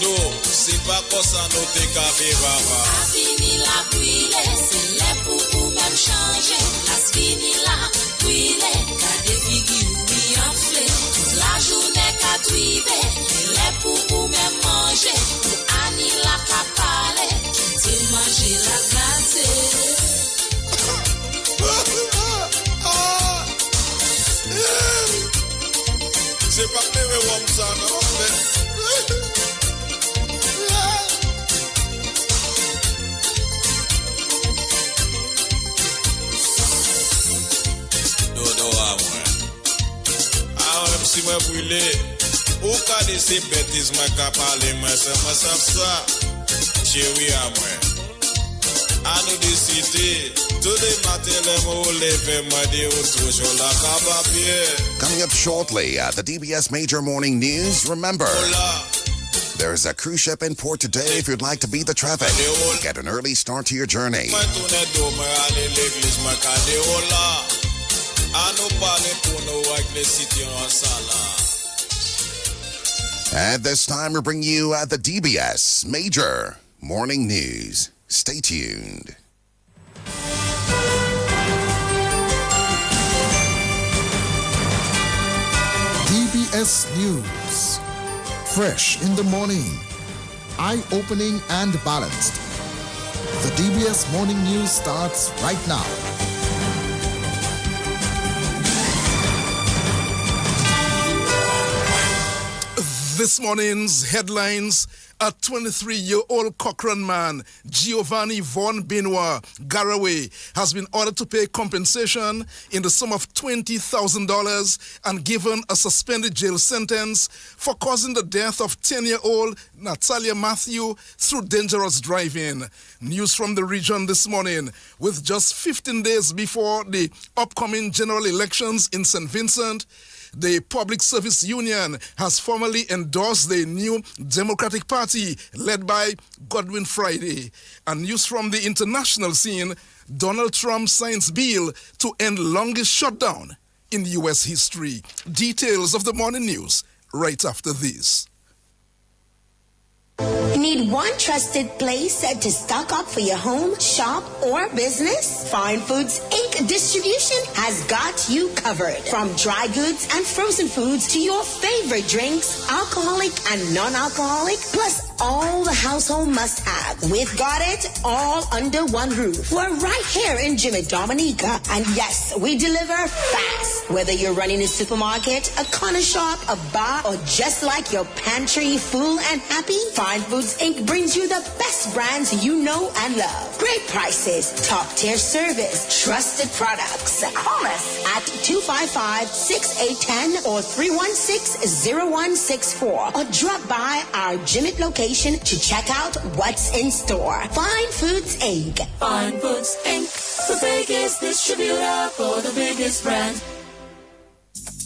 Zo, c'est pas comme ça nous te cavé baba. La fini la brûle, c'est les pour même changer. La fini la brûle, car des figures oui enflées. Toute la journée qu'a tuivé, les pour même manger. Pour Annie la capale, tu manger la glace. C'est pas que me wom ça non si moi brûlé ou ka de ces bêtises moi ka parler moi ça chérie à moi à nous décider tous les matins les mots lever moi de autre chose la cabapier. Coming up shortly at the DBS Major Morning News, remember there's a cruise ship in port today if you'd like to beat the traffic. Get an early start to your journey. At this time, we're bringing you the DBS Major Morning News. Stay tuned. DBS News. Fresh in the morning. Eye-opening and balanced. The DBS Morning News starts right now. This morning's headlines: a 23-year-old Cochrane man, Giovanni Von Benoit Garaway, has been ordered to pay compensation in the sum of $20,000 and given a suspended jail sentence for causing the death of 10-year-old Natalia Matthew through dangerous driving. News from the region this morning: with just 15 days before the upcoming general elections in St. Vincent, the Public Service Union has formally endorsed the new Democratic Party led by Godwin Friday. And news from the international scene: Donald Trump signs bill to end longest shutdown in U.S. history. Details of the morning news right after this. Need one trusted place to stock up for your home, shop, or business? Fine Foods Inc. Distribution has got you covered. From dry goods and frozen foods to your favorite drinks, alcoholic and non-alcoholic, plus all the household must-have. We've got it all under one roof. We're right here in Jimmy Dominica. And yes, we deliver fast. Whether you're running a supermarket, a corner shop, a bar, or just like your pantry full and happy, Fine Foods Inc. brings you the best brands you know and love. Great prices, top-tier service, trusted products. Call us at 255-6810 or 316-0164 or drop by our Jimmy location to check out what's in store. Fine Foods Inc. Fine Foods Inc., the biggest distributor for the biggest brand.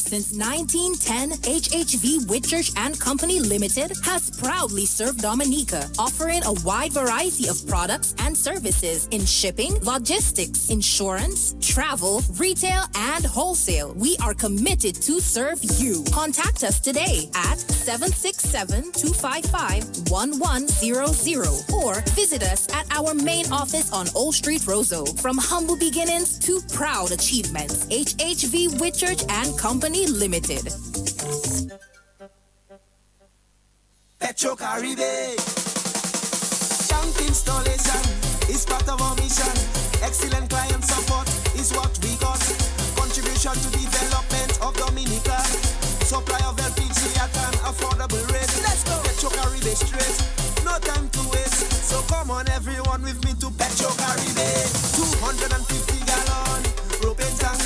Since 1910, HHV Whitchurch and Company Limited has proudly served Dominica, offering a wide variety of products and services in shipping, logistics, insurance, travel, retail, and wholesale. We are committed to serve you. Contact us today at 767-255-1100 or visit us at our main office on Old Street, Roseau. From humble beginnings to proud achievements, HHV Whitchurch and Company Limited. Petro Caribe. Tank installation is part of our mission. Excellent client support is what we got. Contribution to development of Dominica. Supply of LPG at an affordable rate. Let's go. Petro Caribe straight. No time to waste. So come on everyone with me to Petro Caribe. 250 gallon propane tank.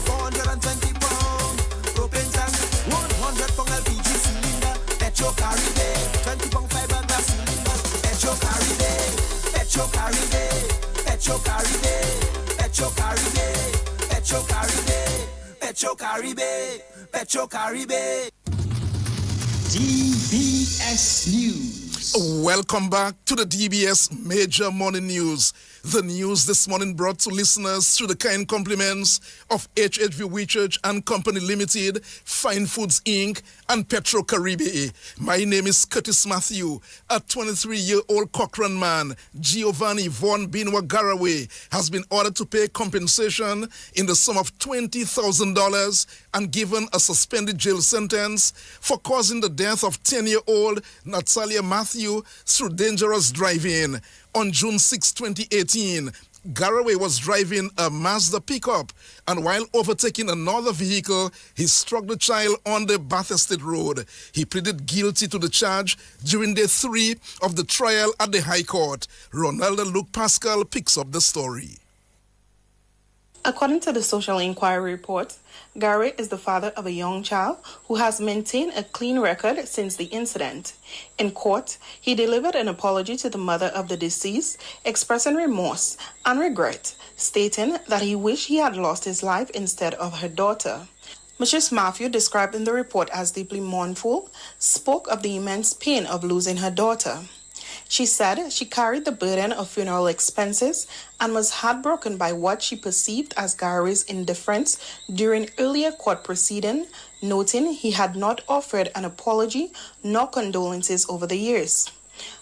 420 pound propane tank. 100 pound LPG cylinder. Petro Caribe. 20 pound fiberglass cylinder. Petro Caribe. Petro Caribe. Petro Caribe. Petro Caribe. Petro Caribe. Petro Caribe. Petro Caribe. DBS News. Welcome back to the DBS Major Morning News. The news this morning brought to listeners through the kind compliments of HHV Whitchurch and Company Limited, Fine Foods Inc., and Petro Caribe. My name is Curtis Matthew. A 23-year-old Cochrane man, Giovanni Von Binwa Garaway, has been ordered to pay compensation in the sum of $20,000 and given a suspended jail sentence for causing the death of 10-year-old Natalia Matthew through dangerous driving. On June 6, 2018, Garaway was driving a Mazda pickup, and while overtaking another vehicle, he struck the child on the Bath Estate Road. He pleaded guilty to the charge during day 3 of the trial at the High Court. Ronaldo Luke Pascal picks up the story. According to the Social Inquiry Report, Gary is the father of a young child who has maintained a clean record since the incident. In court, he delivered an apology to the mother of the deceased, expressing remorse and regret, stating that he wished he had lost his life instead of her daughter. Mrs. Matthew, described in the report as deeply mournful, spoke of the immense pain of losing her daughter. She said she carried the burden of funeral expenses and was heartbroken by what she perceived as Gary's indifference during earlier court proceeding, noting he had not offered an apology nor condolences over the years.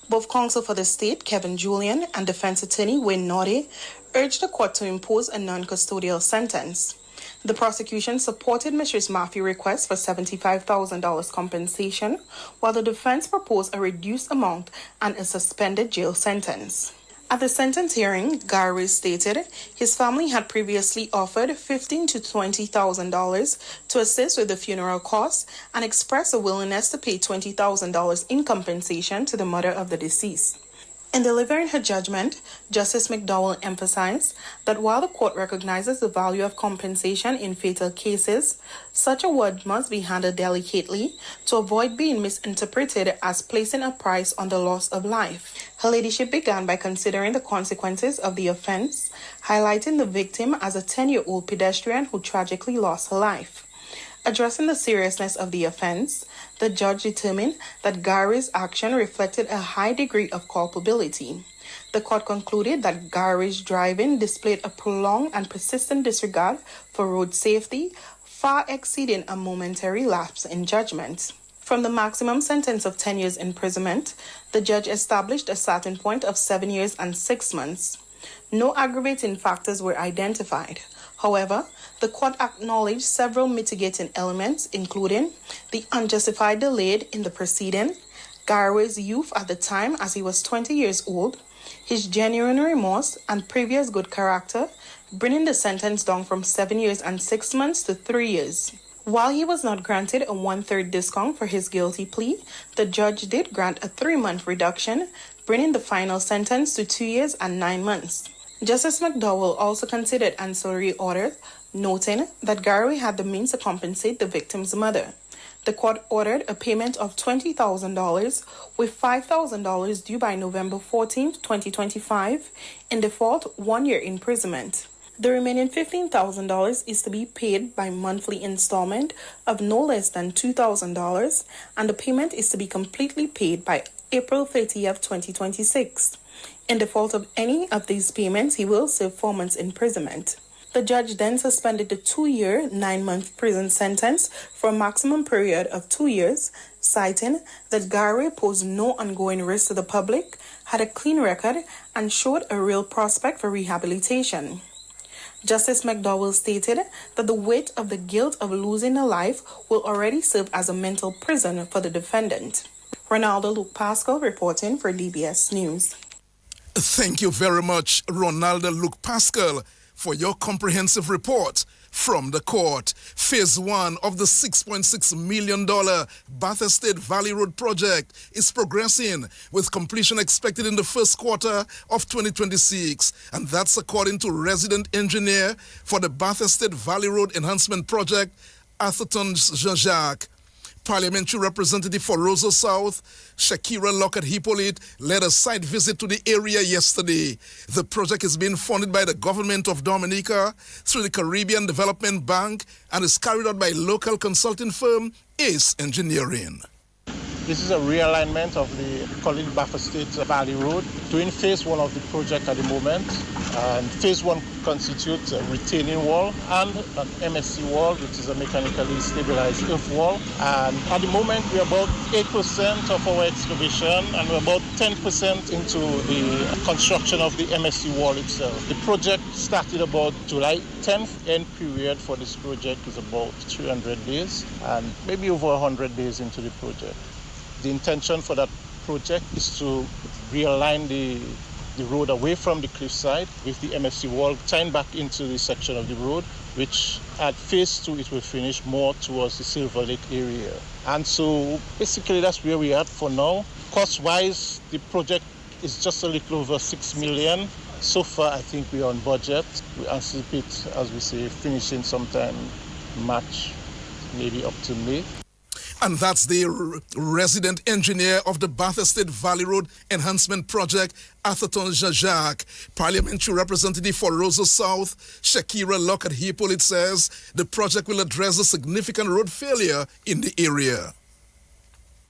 Both counsel for the state, Kevin Julian, and defense attorney Wayne Nordy urged the court to impose a non-custodial sentence. The prosecution supported Mrs. Matthew's request for $75,000 compensation, while the defense proposed a reduced amount and a suspended jail sentence. At the sentence hearing, Gary stated his family had previously offered $15,000 to $20,000 to assist with the funeral costs and expressed a willingness to pay $20,000 in compensation to the mother of the deceased. In delivering her judgment, Justice McDowell emphasized that while the court recognizes the value of compensation in fatal cases, such award must be handled delicately to avoid being misinterpreted as placing a price on the loss of life. Her ladyship began by considering the consequences of the offense, highlighting the victim as a 10-year-old pedestrian who tragically lost her life. Addressing the seriousness of the offense, the judge determined that Gary's action reflected a high degree of culpability. The court concluded that Gary's driving displayed a prolonged and persistent disregard for road safety, far exceeding a momentary lapse in judgment. From the maximum sentence of 10 years imprisonment, the judge established a starting point of 7 years and 6 months. No aggravating factors were identified. However, the court acknowledged several mitigating elements, including the unjustified delay in the proceeding, Garaway's youth at the time as he was 20 years old, his genuine remorse and previous good character, bringing the sentence down from 7 years and 6 months to 3 years. While he was not granted a 1/3 discount for his guilty plea, the judge did grant a 3-month reduction, bringing the final sentence to 2 years and 9 months. Justice McDowell also considered ancillary orders, noting that Garaway had the means to compensate the victim's mother. The court ordered a payment of $20,000 with $5,000 due by November 14, 2025, in default 1 year imprisonment. The remaining $15,000 is to be paid by monthly installment of no less than $2,000, and the payment is to be completely paid by April 30th, 2026. In default of any of these payments, he will serve 4 months imprisonment. The judge then suspended the 2-year, 9-month prison sentence for a maximum period of 2 years, citing that Garaway posed no ongoing risk to the public, had a clean record, and showed a real prospect for rehabilitation. Justice McDowell stated that the weight of the guilt of losing a life will already serve as a mental prison for the defendant. Ronaldo Luke Pascal reporting for DBS News. Thank you very much, Ronaldo Luke Pascal, for your comprehensive report from the court. Phase 1 of the $6.6 million Bath Estate Valley Road project is progressing, with completion expected in the first quarter of 2026. And that's according to resident engineer for the Bath Estate Valley Road Enhancement Project, Atherton Jean-Jacques. Parliamentary Representative for Roseau South, Shakira Lockett-Hippolyte, led a site visit to the area yesterday. The project is being funded by the government of Dominica through the Caribbean Development Bank and is carried out by local consulting firm Ace Engineering. This is a realignment of the College Buffer State Valley Road. Doing phase one of the project at the moment. And phase one constitutes a retaining wall and an MSC wall, which is a mechanically stabilized earth wall. And at the moment, we're about 8% of our excavation and we're about 10% into the construction of the MSC wall itself. The project started about July 10th. End period for this project is about 300 days and maybe over 100 days into the project. The intention for that project is to realign the road away from the cliffside with the MFC wall tying back into the section of the road, which at phase 2 it will finish more towards the Silver Lake area. And so basically that's where we are for now. Cost-wise, the project is just a little over 6 million. So far, I think we're on budget. We anticipate, as we say, finishing sometime March, maybe up to May. And that's the resident engineer of the Bath Estate Valley Road Enhancement Project, Atherton Jajak. Parliamentary representative for Roseau South, Shakira Lockhart-Hippolyte says the project will address the significant road failure in the area.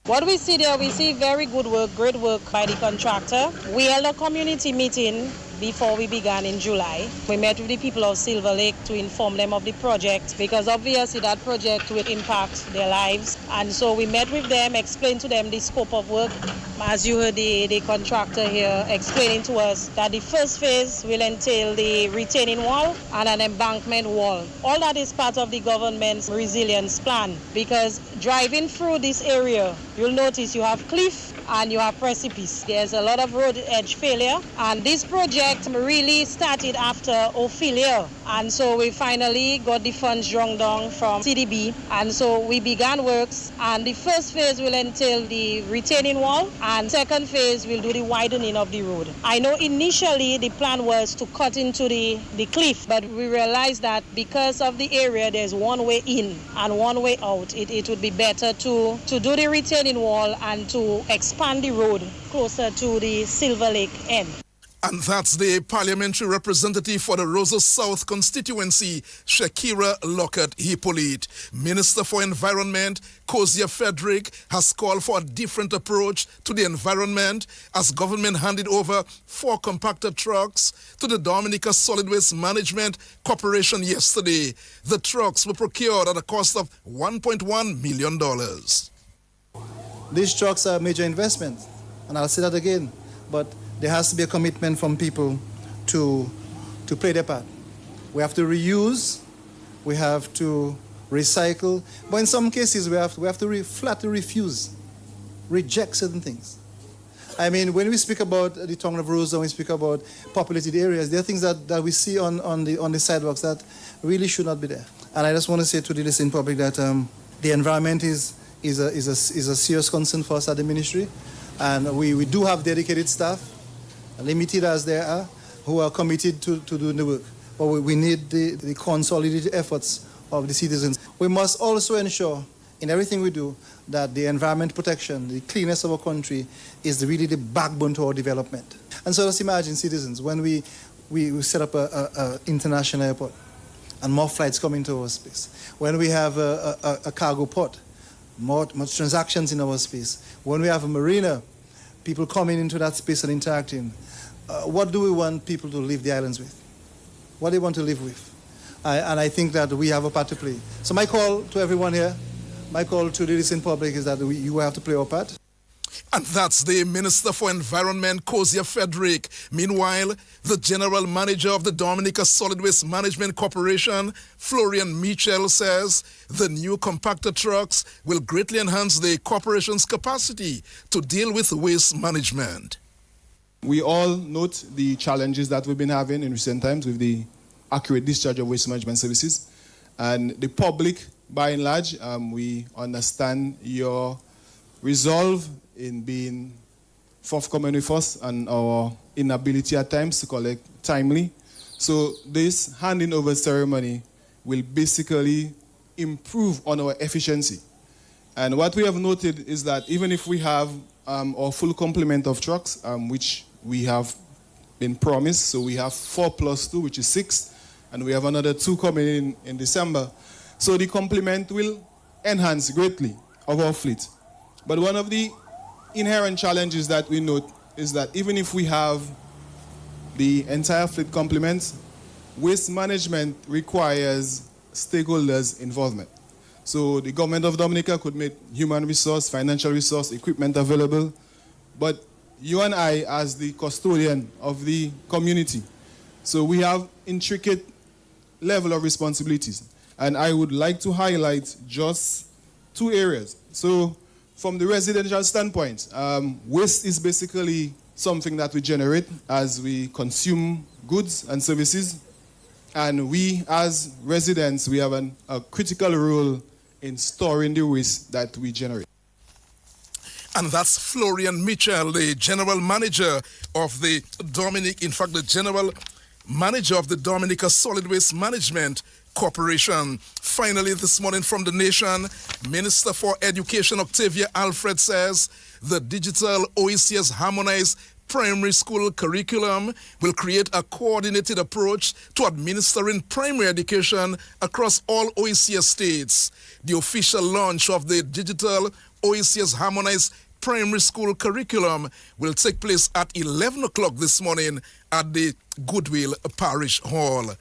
What we see there, we see very good work, great work by the contractor. We held a community meeting before we began in July. We met with the people of Silver Lake to inform them of the project because obviously that project will impact their lives. And so we met with them, explained to them the scope of work. As you heard the contractor here explaining to us that the first phase will entail the retaining wall and an embankment wall. All that is part of the government's resilience plan because driving through this area, you'll notice you have cliff and you have precipice. There's a lot of road edge failure and this project really started after Ophelia, and so we finally got the funds drawn down from CDB, and so we began works, and the first phase will entail the retaining wall and second phase will do the widening of the road. I know initially the plan was to cut into the cliff, but we realized that because of the area there's one way in and one way out, it would be better to do the retaining wall and to expand the road closer to the Silver Lake end. And that's the parliamentary representative for the Roseau South constituency, Shakira Lockhart-Hippolyte. Minister for Environment, Kozia Frederick, has called for a different approach to the environment as government handed over 4 compactor trucks to the Dominica Solid Waste Management Corporation yesterday. The trucks were procured at a cost of $1.1 million. These trucks are a major investment, and I'll say that again, but there has to be a commitment from people to play their part. We have to reuse, we have to recycle, but in some cases we have to flatly refuse, reject certain things. I mean, when we speak about the town of Roseau, when we speak about populated areas, there are things that we see on the sidewalks that really should not be there. And I just want to say to the listening public that the environment is a serious concern for us at the ministry, and we do have dedicated staff, limited as they are, who are committed to doing the work. But we need the consolidated efforts of the citizens. We must also ensure in everything we do that the environment protection, the cleanness of our country is really the backbone to our development. And so just imagine, citizens, when we set up an international airport and more flights come into our space, when we have a cargo port, more transactions in our space, when we have a marina, people coming into that space and interacting, what do we want people to leave the islands with? What do they want to live with? And I think that we have a part to play. So my call to everyone here, my call to the listening public is that you have to play our part. And that's the Minister for Environment, Kozia Frederick. Meanwhile, the General Manager of the Dominica Solid Waste Management Corporation, Florian Mitchell, says the new compactor trucks will greatly enhance the corporation's capacity to deal with waste management. We all note the challenges that we've been having in recent times with the accurate discharge of waste management services. And the public, by and large, we understand your resolve in being forthcoming with us and our inability at times to collect timely. So this handing over ceremony will basically improve on our efficiency. And what we have noted is that even if we have our full complement of trucks, which we have been promised, so we have 4 plus 2, which is 6, and we have another 2 coming in December. So the complement will enhance greatly of our fleet. But one of the inherent challenges that we note is that even if we have the entire fleet complement, waste management requires stakeholders' involvement. So the government of Dominica could make human resource, financial resource, equipment available, but you and I, as the custodian of the community, so we have intricate level of responsibilities. And I would like to highlight just two areas. So from the residential standpoint, waste is basically something that we generate as we consume goods and services. And we, as residents, we have a critical role in storing the waste that we generate. And that's Florian Mitchell, the general manager of the the general manager of the Dominica Solid Waste Management Corporation. Finally, this morning from the nation, Minister for Education Octavia Alfred says the digital OECS harmonized primary school curriculum will create a coordinated approach to administering primary education across all OECS states. The official launch of the digital OECS harmonized primary school curriculum will take place at 11 o'clock this morning at the Goodwill Parish Hall.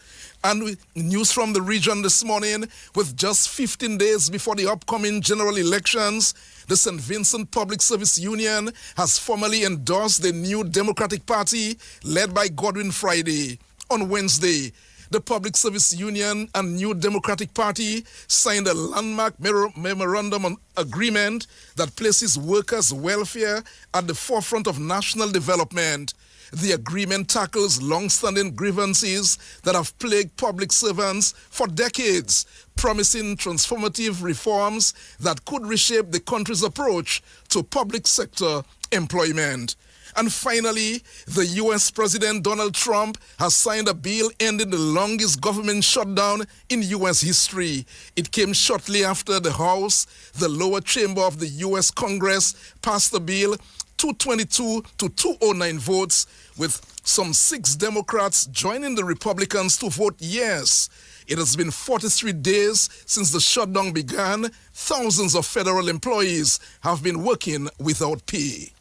And news from the region this morning, with just 15 days before the upcoming general elections, the St. Vincent Public Service Union has formally endorsed the new Democratic Party led by Godwin Friday. On Wednesday, the Public Service Union and New Democratic Party signed a landmark memorandum agreement that places workers' welfare at the forefront of national development. The agreement tackles long-standing grievances that have plagued public servants for decades, promising transformative reforms that could reshape the country's approach to public sector employment. And finally, the U.S. President Donald Trump has signed a bill ending the longest government shutdown in U.S. history. It came shortly after the House, the lower chamber of the U.S. Congress, passed the bill 222 to 209 votes, with some 6 Democrats joining the Republicans to vote yes. It has been 43 days since the shutdown began. Thousands of federal employees have been working without pay.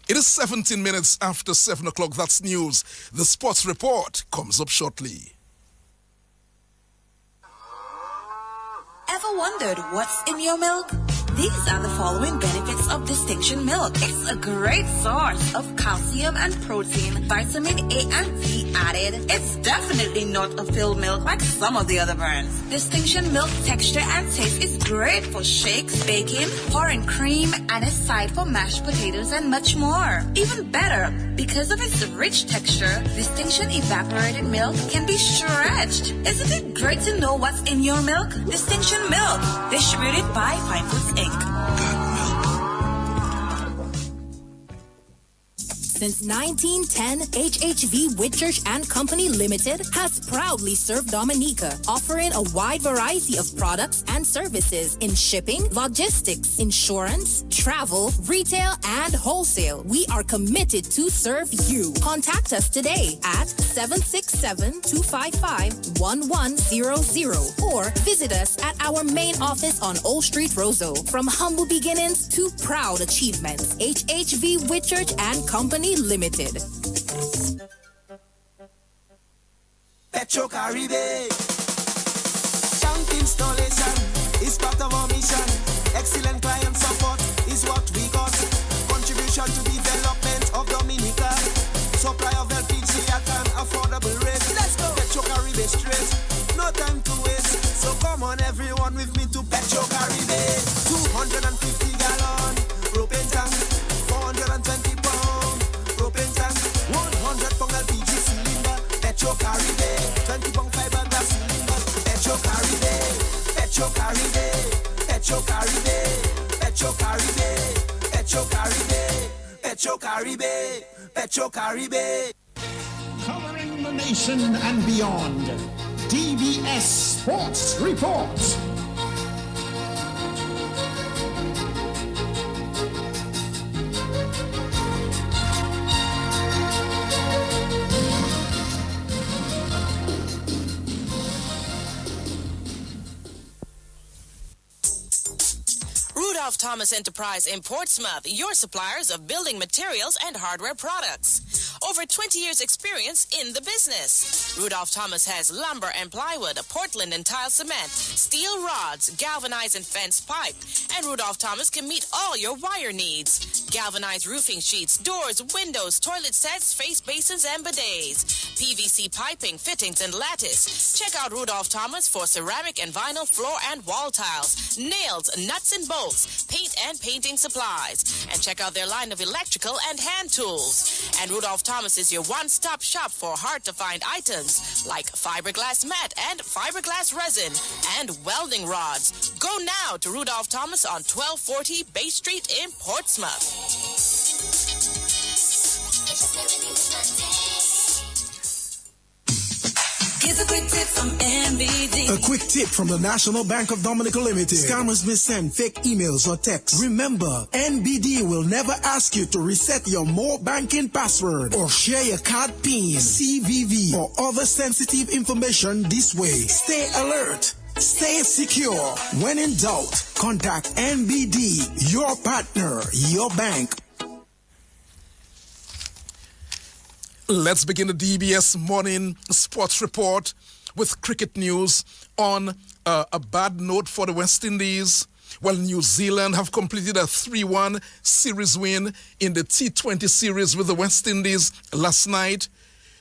It is 17 minutes after 7 o'clock. That's news. The sports report comes up shortly. Ever wondered what's in your milk? These are the following benefits of Distinction Milk. It's a great source of calcium and protein, vitamin A and D added. It's definitely not a filled milk like some of the other brands. Distinction Milk texture and taste is great for shakes, baking, pouring cream, and a side for mashed potatoes and much more. Even better, because of its rich texture, Distinction evaporated milk can be stretched. Isn't it great to know what's in your milk? Distinction Milk, distributed by Fine Foods Inc. Since 1910, HHV Whitchurch and Company Limited has proudly served Dominica, offering a wide variety of products and services in shipping, logistics, insurance, travel, retail, and wholesale. We are committed to serve you. Contact us today at 767-255-1100 or visit us at our main office on Old Street, Roseau. From humble beginnings to proud achievements, HHV Whitchurch and Company Limited. Petro Caribe. Tank installation is part of our mission. Excellent client support is what we got. Contribution to development of Dominica. Supply of LPG at an affordable rate. Let's go. Petro Caribe straight. No time to waste. So come on everyone with me to Petro Caribe. 250 gallon propane tank. 420 pound propane tank. 100 pound LPG cylinder. Petro Caribe. 20 pound fiberglass cylinder. Petro Caribe. Petro Caribe. Petro Caribe. Petro Caribe. Petro Caribe. Petro Caribe. Petro Caribe. Covering the nation and beyond. DBS Sports Report. Thomas Enterprise in Portsmouth, your suppliers of building materials and hardware products. Over 20 years experience in the business. Rudolph Thomas has lumber and plywood, Portland and tile cement, steel rods, galvanized and fence pipe. And Rudolph Thomas can meet all your wire needs. Galvanized roofing sheets, doors, windows, toilet sets, face basins, and bidets. PVC piping, fittings, and lattice. Check out Rudolph Thomas for ceramic and vinyl floor and wall tiles, nails, nuts and bolts, paint and painting supplies. And check out their line of electrical and hand tools. And Rudolph Thomas is your one-stop shop for hard-to-find items like fiberglass mat and fiberglass resin and welding rods. Go now to Rudolph Thomas on 1240 Bay Street in Portsmouth. Here's a quick tip from NBD. A quick tip from the National Bank of Dominica Limited. Scammers may send fake emails or texts. Remember, NBD will never ask you to reset your more banking password or share your card PIN, CVV, or other sensitive information this way. Stay alert. Stay secure. When in doubt, contact NBD, your partner, your bank. Let's begin the DBS Morning Sports Report with cricket news on a bad note for the West Indies. Well, New Zealand have completed a 3-1 series win in the T20 series with the West Indies last night.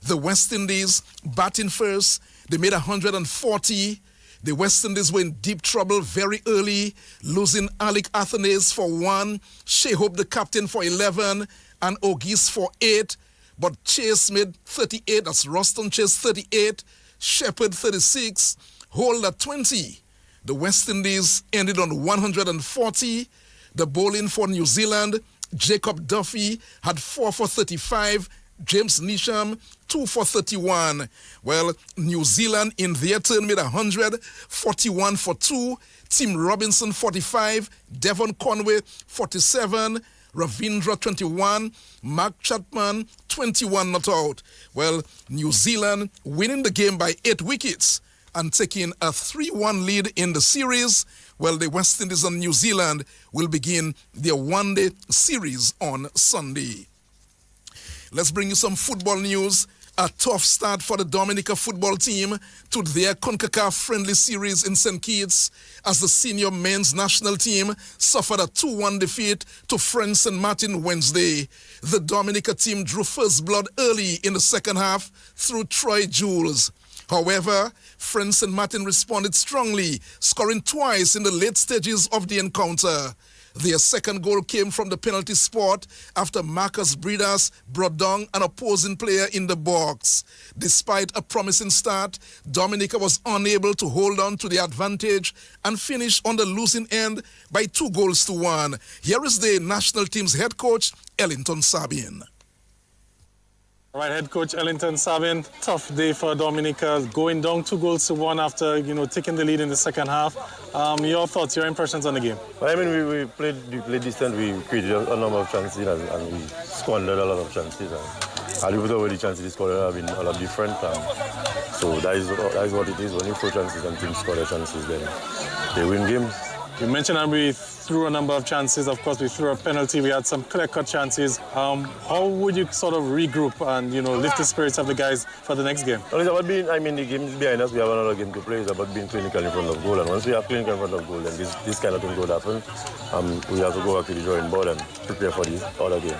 The West Indies batting first. They made 140. The West Indies were in deep trouble very early, losing Alec Athanaze for 1, Shea Hope the captain for 11, and Ogis for 8. But Chase made 38, that's Roston Chase 38, Shepherd 36, Holder 20. The West Indies ended on 140. The bowling for New Zealand, Jacob Duffy had 4 for 35, James Neesham 2 for 31. Well, New Zealand in their turn made 100, 41 for 2, Tim Robinson 45, Devon Conway 47, Ravindra 21, Mark Chapman 21 not out. Well, New Zealand winning the game by 8 wickets and taking a 3-1 lead in the series. Well, the West Indies and New Zealand will begin their one-day series on Sunday. Let's bring you some football news. A tough start for the Dominica football team to their CONCACAF friendly series in St. Kitts as the senior men's national team suffered a 2-1 defeat to Friends St. Martin Wednesday. The Dominica team drew first blood early in the second half through Troy Jules. However, Friends St. Martin responded strongly, scoring twice in the late stages of the encounter. Their second goal came from the penalty spot after Marcus Bredas brought down an opposing player in the box. Despite a promising start, Dominica was unable to hold on to the advantage and finished on the losing end by 2-1. Here is the national team's head coach, Ellington Sabin. All right, head coach Ellington Sabin, tough day for Dominica, going down 2-1 after, taking the lead in the second half. Your thoughts, your impressions on the game? Well, I mean, we played decent. We created a number of chances and we squandered a lot of chances. And with all the chances we scored have been a lot different. So that is what it is. When you throw chances and teams score their chances, then they win games. You mentioned that we threw a number of chances. Of course, we threw a penalty. We had some clear-cut chances. How would you sort of regroup and, lift the spirits of the guys for the next game? Well, it's about being, the game is behind us. We have another game to play. It's about being clinical in front of goal. And once we have clinical in front of goal, then this kind of thing would happen. We have to go back to the drawing board and prepare for the other game.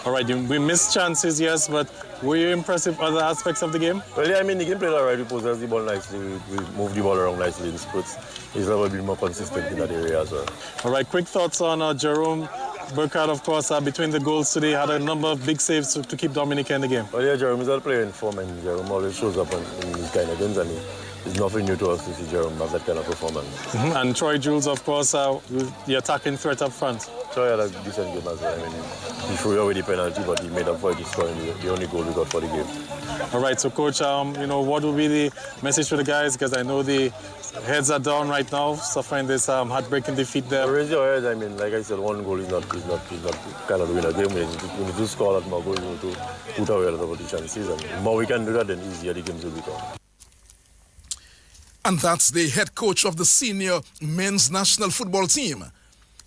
All right, we missed chances, yes, but were you impressed with other aspects of the game? Well, yeah, the game played all right. We possessed the ball nicely. We moved the ball around nicely in spurts. It's about being more consistent in that area as well. All right, quick thoughts on Jerome Burkhardt, of course, between the goals today, had a number of big saves to keep Dominica in the game. Well, yeah, Jerome is a player in form, and Jerome always shows up in these kind of games, and it's nothing new to us to see Jerome have that kind of performance. Mm-hmm. And Troy Jules, of course, the attacking threat up front. Troy had a decent game as well. He threw away the penalty, but he made up for it, scoring the only goal we got for the game. All right, so Coach, what will be the message for the guys? Because I know the heads are down right now, suffering this heartbreaking defeat there. So raise your heads. Like I said, one goal is not kind of to win a game. We need to score a lot more goals. We need to put away a lot of the chances. And the more we can do that, then easier the games will become. And that's the head coach of the senior men's national football team.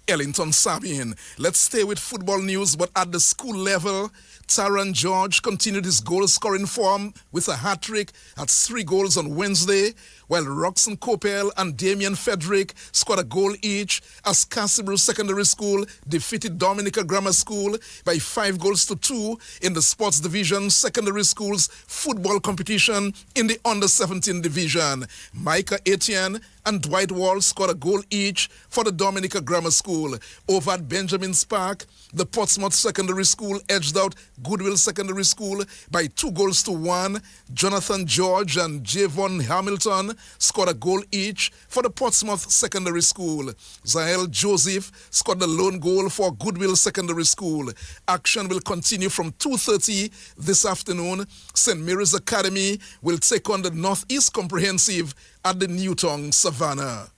Ellington Sabin. Let's stay with football news, but at the school level, Taron George continued his goal-scoring form with a hat-trick at 3 goals on Wednesday, while Roxon Kopel and Damian Frederick scored a goal each as Castleboro Secondary School defeated Dominica Grammar School by 5 goals to 2 in the Sports Division Secondary Schools football competition in the Under-17 division. Micah Etienne and Dwight Wall scored a goal each for the Dominica Grammar School. Over at Benjamin's Park, the Portsmouth Secondary School edged out Goodwill Secondary School by 2 goals to 1. Jonathan George and Javon Hamilton scored a goal each for the Portsmouth Secondary School. Zahel Joseph scored the lone goal for Goodwill Secondary School. Action will continue from 2:30 this afternoon. St. Mary's Academy will take on the Northeast Comprehensive at the Newtown Savannah.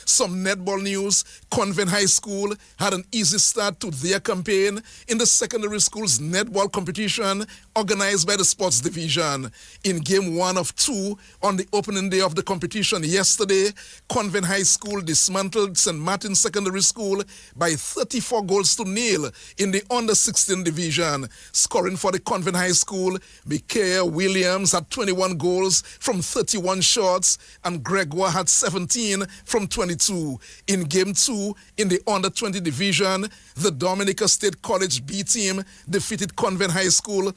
Some netball news. Convent High School had an easy start to their campaign in the secondary school's netball competition organized by the Sports Division. In Game 1 of 2 on the opening day of the competition yesterday, Convent High School dismantled St. Martin's Secondary School by 34 goals to 0 in the Under-16 division. Scoring for the Convent High School, Micaiah Williams had 21 goals from 31 shots and Gregoire had 17 from 22. In Game 2, in the Under-20 division, the Dominica State College B team defeated Convent High School.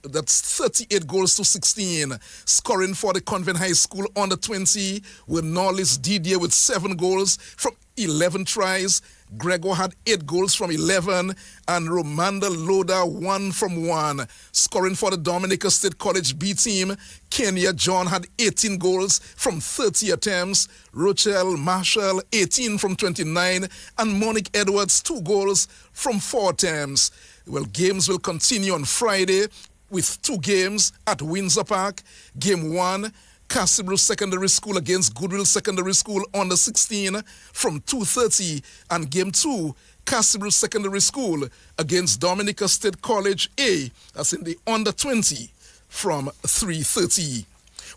That's 38 goals to 16. Scoring for the Convent High School Under-20 were Norlis Didier with 7 goals from 11 tries. Gregor had 8 goals from 11 and Romanda Loda 1 from 1. Scoring for the Dominica State College B team, Kenya John had 18 goals from 30 attempts. Rochelle Marshall 18 from 29 and Monique Edwards 2 goals from 4 attempts. Well, games will continue on Friday with 2 games at Windsor Park. Game 1, Castleboro Secondary School against Goodwill Secondary School Under-16 from 2:30, and Game 2, Castleboro Secondary School against Dominica State College A, that's in the Under-20, from 3:30.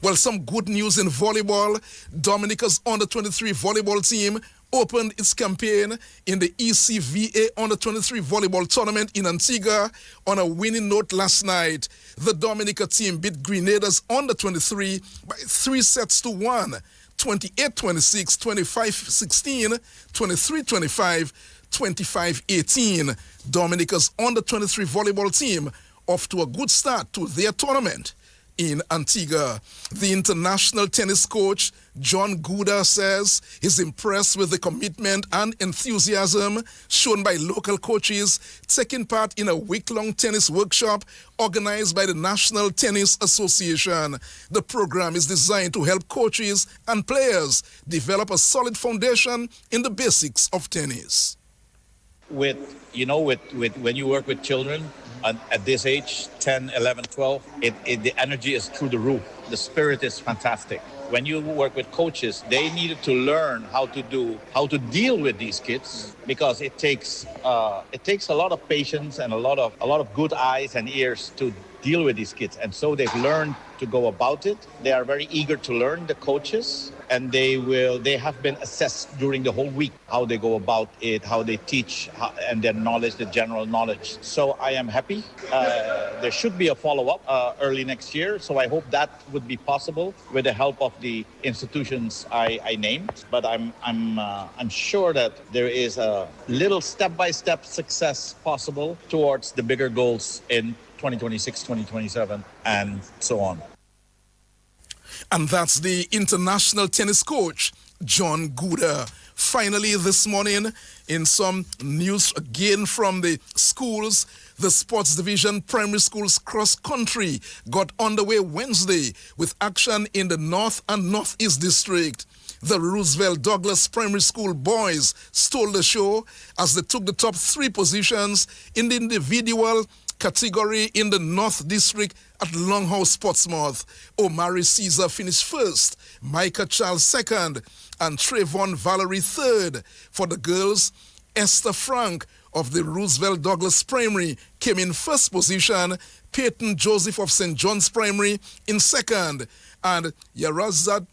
Well, some good news in volleyball. Dominica's Under-23 volleyball team opened its campaign in the ECVA Under-23 volleyball tournament in Antigua on a winning note last night. The Dominica team beat Grenada's Under-23 by 3 sets to 1, 28-26, 25-16, 23-25, 25-18. Dominica's Under-23 volleyball team off to a good start to their tournament in Antigua. The international tennis coach John Gouda says he's impressed with the commitment and enthusiasm shown by local coaches taking part in a week-long tennis workshop organized by the National Tennis Association. The program is designed to help coaches and players develop a solid foundation in the basics of tennis. With when you work with children at this age, 10, 11, 12, the energy is through the roof. The spirit is fantastic. When you work with coaches, they needed to learn how to deal with these kids, because it takes a lot of patience and a lot of good eyes and ears to deal with these kids. And so they've learned to go about it. They are very eager to learn, the coaches, and they have been assessed during the whole week, how they go about it, how they teach, and their knowledge, the general knowledge. So I am happy. There should be a follow-up early next year, so I hope that would be possible with the help of the institutions I named. But I'm sure that there is a little step-by-step success possible towards the bigger goals in 2026, 2027, and so on. And that's the international tennis coach, John Gouda. Finally, this morning, in some news again from the schools, the Sports Division Primary Schools Cross Country got underway Wednesday with action in the North and Northeast District. The Roosevelt Douglas Primary School boys stole the show as they took the top 3 positions in the individual category in the North District at Longhouse Portsmouth. Omari Caesar finished first, Micah Charles second, and Trayvon Valerie third. For the girls, Esther Frank of the Roosevelt Douglas Primary came in first position, Peyton Joseph of St. John's Primary in second, and Yarazad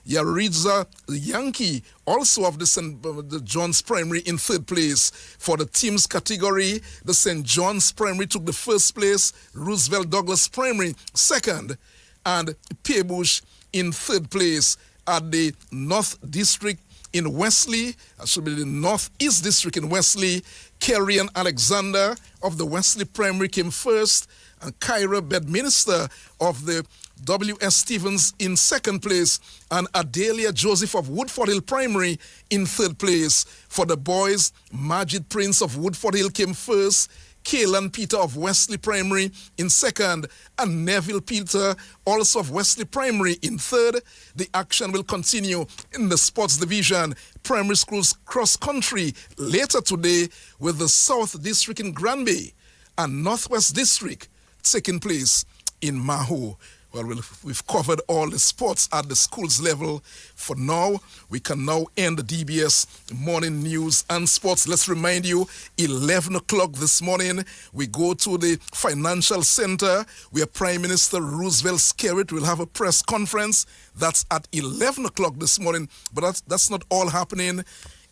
Yaritza Yankee, also of the John's Primary, in third place. For the teams category, the St. John's Primary took the first place, Roosevelt Douglas Primary second, and Peebush in third place. At the North District in Wesley, should be the Northeast District in Wesley, Kerry and Alexander of the Wesley Primary came first, and Kyra Bedminster of the W.S. Stevens in second place, and Adelia Joseph of Woodford Hill Primary in third place. For the boys, Majid Prince of Woodford Hill came first, Kaylan Peter of Wesley Primary in second, and Neville Peter, also of Wesley Primary, in third. The action will continue in the sports division. Primary schools cross country later today with the South District in Granby and Northwest District taking place in Maho. Well, we've covered all the sports at the schools level. For now, we can now end the DBS morning news and sports. Let's remind you, 11 o'clock this morning, we go to the Financial Center where Prime Minister Roosevelt Skerrit will have a press conference. That's at 11 o'clock this morning. But that's not all happening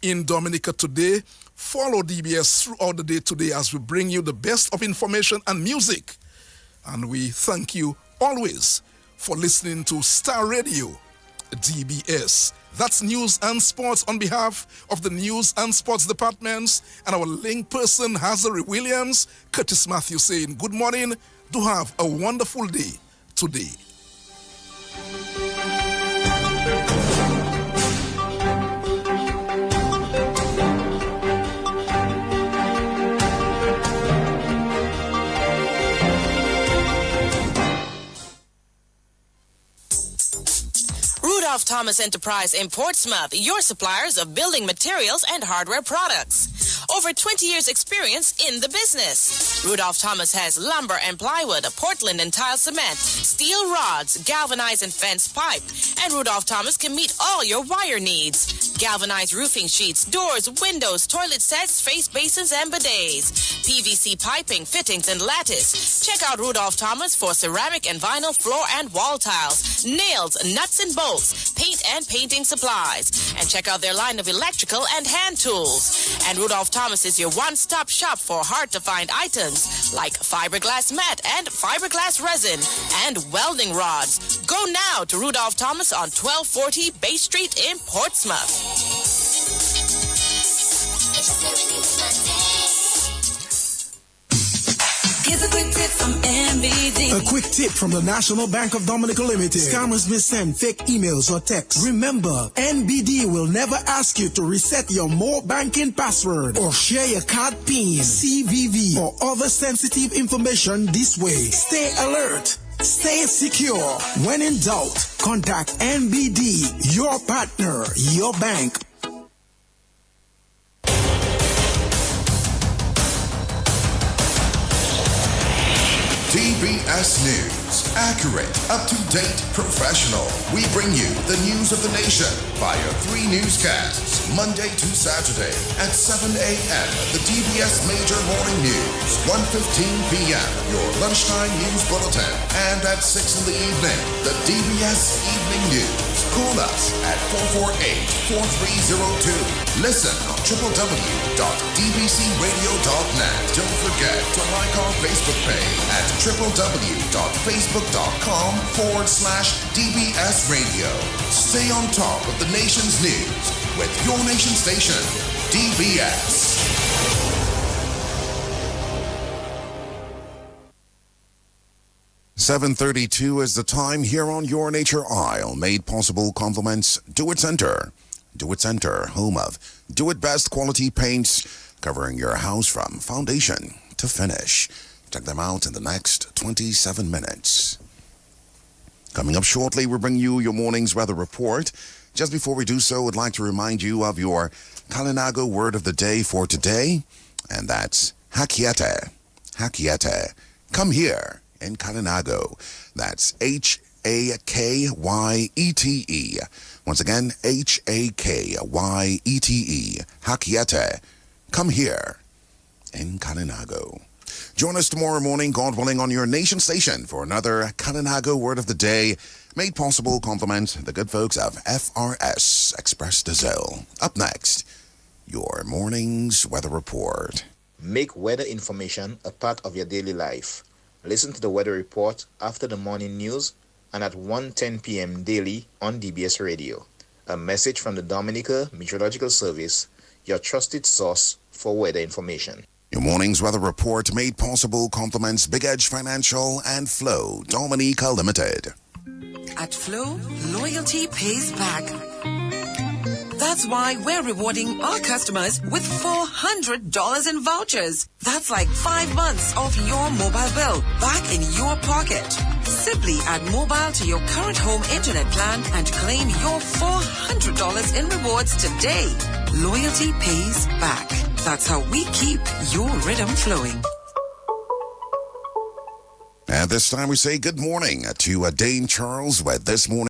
in Dominica today. Follow DBS throughout the day today as we bring you the best of information and music. And we thank you always for listening to Star Radio DBS. That's news and sports on behalf of the news and sports departments and our link person, Hazari Williams. Curtis Matthew saying good morning. Do have a wonderful day today. Rudolph Thomas Enterprise in Portsmouth, your suppliers of building materials and hardware products. Over 20 years experience in the business. Rudolph Thomas has lumber and plywood, Portland and tile cement, steel rods, galvanized and fence pipe, and Rudolph Thomas can meet all your wire needs. Galvanized roofing sheets, doors, windows, toilet sets, face basins, and bidets. PVC piping, fittings, and lattice. Check out Rudolph Thomas for ceramic and vinyl floor and wall tiles, nails, nuts and bolts, paint and painting supplies. And check out their line of electrical and hand tools. And Rudolph Thomas is your one-stop shop for hard-to-find items like fiberglass mat and fiberglass resin and welding rods. Go now to Rudolph Thomas on 1240 Bay Street in Portsmouth. Here's a quick tip from NBD. A quick tip from the National Bank of Dominica Limited. Scammers may send fake emails or texts. Remember, NBD will never ask you to reset your more banking password or share your card PIN, CVV, or other sensitive information this way. Stay alert. Stay secure. When in doubt, contact NBD, your partner, your bank. DBS News. Accurate, up-to-date, professional. We bring you the news of the nation via 3 newscasts, Monday to Saturday at 7 a.m. The DBS Major Morning News, 1:15 p.m. Your lunchtime news bulletin, and at 6 in the evening, the DBS Evening News. Call us at 448-4302. Listen on www.dbcradio.net. Don't forget to like our Facebook page at www.facebook.com/DBS Radio. Stay on top of the nation's news with your nation station, DBS. .32 is the time here on Your Nature Isle. Made possible compliments Do It Center. Do It Center, home of Do It Best quality paints, covering your house from foundation to finish. Check them out in the next 27 minutes. Coming up shortly, we'll bring you your morning's weather report. Just before we do so, I'd like to remind you of your Kalinago word of the day for today, and that's Hakiete. Hakiete. Come here in Kalinago. That's Hakyete. Once again, Hakyete. Hakiete. Come here in Kalinago. Join us tomorrow morning, God willing, on your nation station for another Kalinago Word of the Day. Made possible compliments the good folks of FRS Express Diesel. Up next, your morning's weather report. Make weather information a part of your daily life. Listen to the weather report after the morning news and at 1:10 p.m. daily on DBS Radio. A message from the Dominica Meteorological Service, your trusted source for weather information. Your morning's weather report made possible compliments Big Edge Financial and Flow Dominica Limited. At Flow, loyalty pays back. That's why we're rewarding our customers with $400 in vouchers. That's like 5 months of your mobile bill back in your pocket. Simply add mobile to your current home internet plan and claim your $400 in rewards today. Loyalty pays back. That's how we keep your rhythm flowing. At this time, we say good morning to Dane Charles with This Morning.